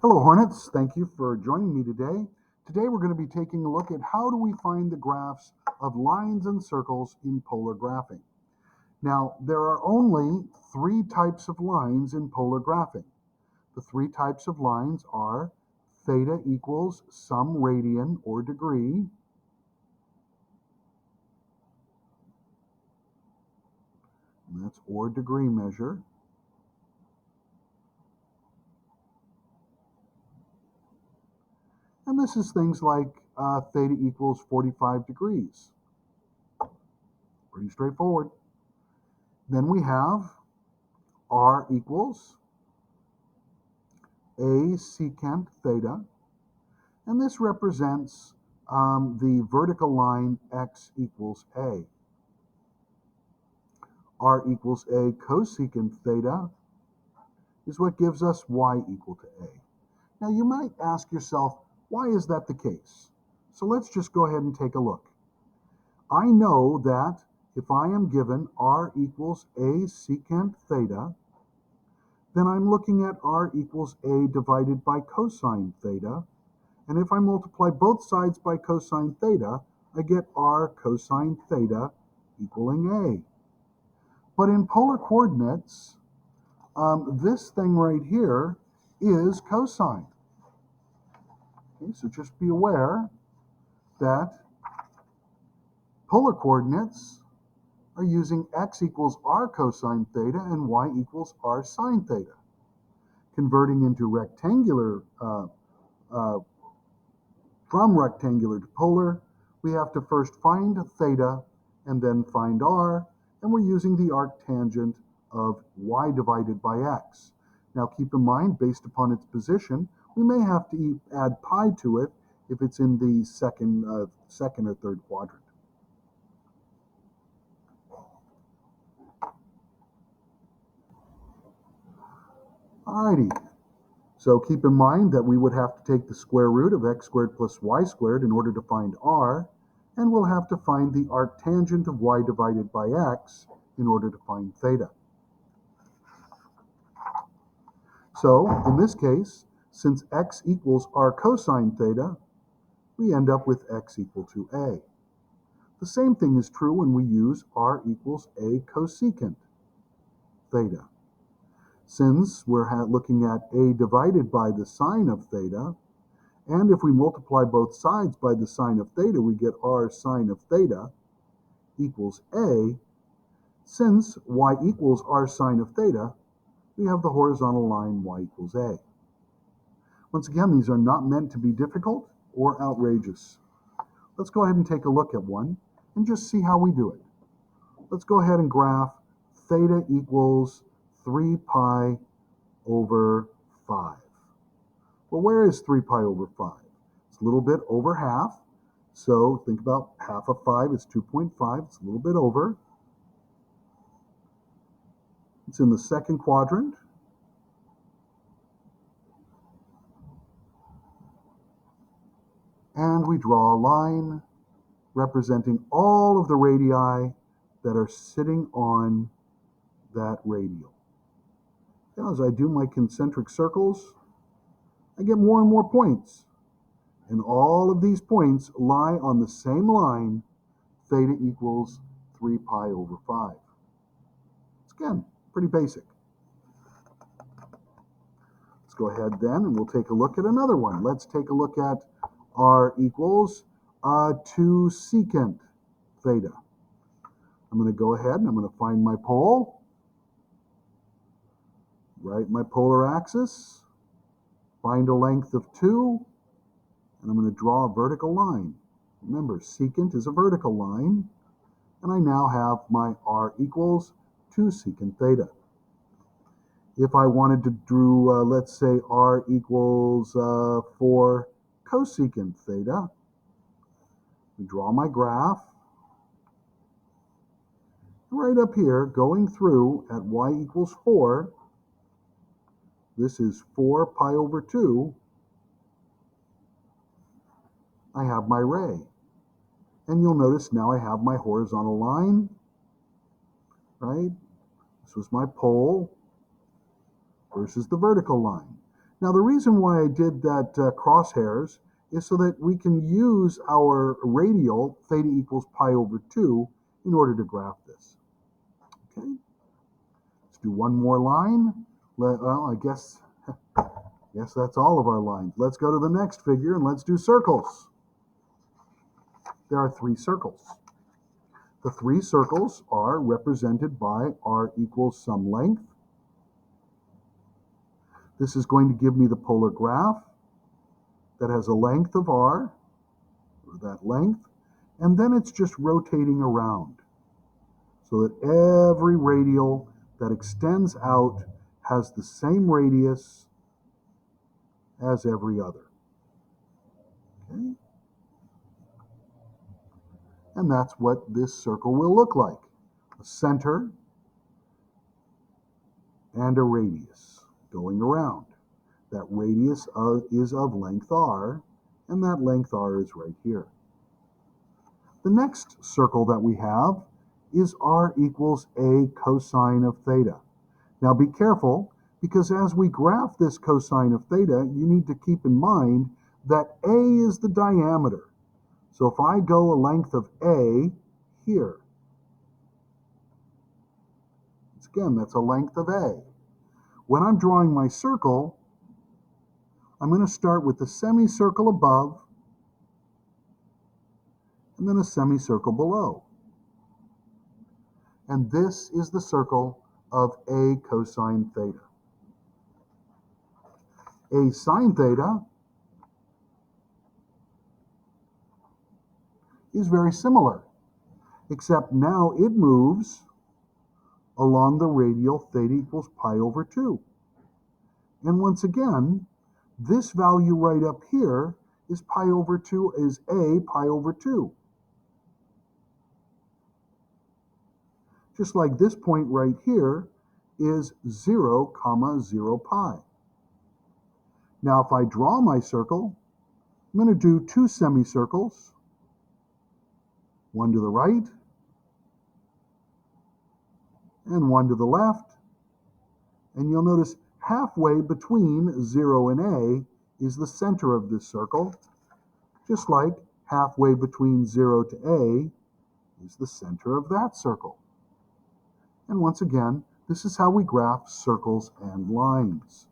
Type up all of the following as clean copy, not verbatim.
Hello, Hornets. Thank you for joining me today. Today we're going to be taking a look at how do we find the graphs of lines and circles in polar graphing. Now, there are only three types of lines in polar graphing. The three types of lines are theta equals some radian or degree, and that's or degree measure. And this is things like theta equals 45 degrees. Pretty straightforward. Then we have r equals a secant theta, and this represents the vertical line x equals a. R equals a cosecant theta is what gives us y equal to a. Now you might ask yourself, why is that the case? So let's just go ahead and take a look. I know that if I am given r equals a secant theta, then I'm looking at r equals a divided by cosine theta. And if I multiply both sides by cosine theta, I get r cosine theta equaling a. But in polar coordinates, this thing right here is cosine. Okay, so just be aware that polar coordinates are using x equals r cosine theta and y equals r sine theta. Converting into rectangular, from rectangular to polar, we have to first find theta and then find r, and we're using the arctangent of y divided by x. Now keep in mind, based upon its position, we may have to add pi to it if it's in the second or third quadrant. Alrighty, so keep in mind that we would have to take the square root of x squared plus y squared in order to find r, and we'll have to find the arctangent of y divided by x in order to find theta. So in this case, since x equals r cosine theta, we end up with x equal to a. The same thing is true when we use r equals a cosecant theta. Since we're looking at a divided by the sine of theta, and if we multiply both sides by the sine of theta, we get r sine of theta equals a. Since y equals r sine of theta, we have the horizontal line y equals a. Once again, these are not meant to be difficult or outrageous. Let's go ahead and take a look at one and just see how we do it. Let's go ahead and graph theta equals 3 pi over 5. Well, where is 3 pi over 5? It's a little bit over half. So think about half of 5 is 2.5. It's a little bit over. It's in the second quadrant. And we draw a line representing all of the radii that are sitting on that radial. Now, as I do my concentric circles, I get more and more points. And all of these points lie on the same line, theta equals 3 pi over 5. It's, again, pretty basic. Let's go ahead then and we'll take a look at another one. Let's take a look at r equals 2 secant theta. I'm going to go ahead and I'm going to find my pole, write my polar axis, find a length of 2, and I'm going to draw a vertical line. Remember, secant is a vertical line, and I now have my r equals 2 secant theta. If I wanted to do, let's say, r equals 4 cosecant theta, I draw my graph. Right up here, going through at y equals 4, this is 4 pi over 2, I have my ray. And you'll notice now I have my horizontal line, right? This was my pole versus the vertical line. Now, the reason why I did that crosshairs is so that we can use our radial theta equals pi over 2 in order to graph this. Okay, let's do one more line. Well, I guess that's all of our lines. Let's go to the next figure and let's do circles. There are 3 circles. The 3 circles are represented by r equals some length. This is going to give me the polar graph that has a length of r, or that length, and then it's just rotating around so that every radial that extends out has the same radius as every other. Okay? And that's what this circle will look like. A center and a radius going around. That radius is of length r, and that length r is right here. The next circle that we have is r equals a cosine of theta. Now be careful, because as we graph this cosine of theta, you need to keep in mind that a is the diameter. So if I go a length of a here, again, that's a length of a. When I'm drawing my circle, I'm going to start with the semicircle above and then a semicircle below. And this is the circle of a cosine theta. A sine theta is very similar, except now it moves along the radial theta equals pi over 2. And once again, this value right up here is pi over 2, is a pi over 2. Just like this point right here is 0, 0 pi. Now if I draw my circle, I'm going to do 2 semicircles, one to the right and one to the left. And you'll notice halfway between 0 and a is the center of this circle, just like halfway between 0 to a is the center of that circle. And once again, this is how we graph circles and lines.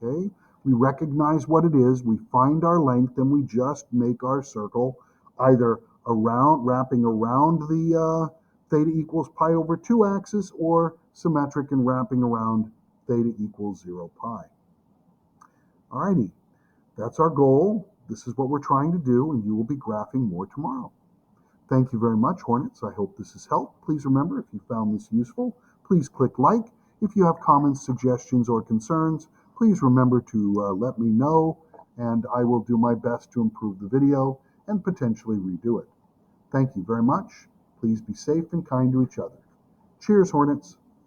Okay? We recognize what it is, we find our length, and we just make our circle either wrapping around the theta equals pi over 2 axis, or symmetric and wrapping around theta equals 0 pi. Alrighty, that's our goal. This is what we're trying to do, and you will be graphing more tomorrow. Thank you very much, Hornets. I hope this has helped. Please remember, if you found this useful, please click like. If you have comments, suggestions, or concerns, please remember to let me know, and I will do my best to improve the video and potentially redo it. Thank you very much. Please be safe and kind to each other. Cheers, Hornets.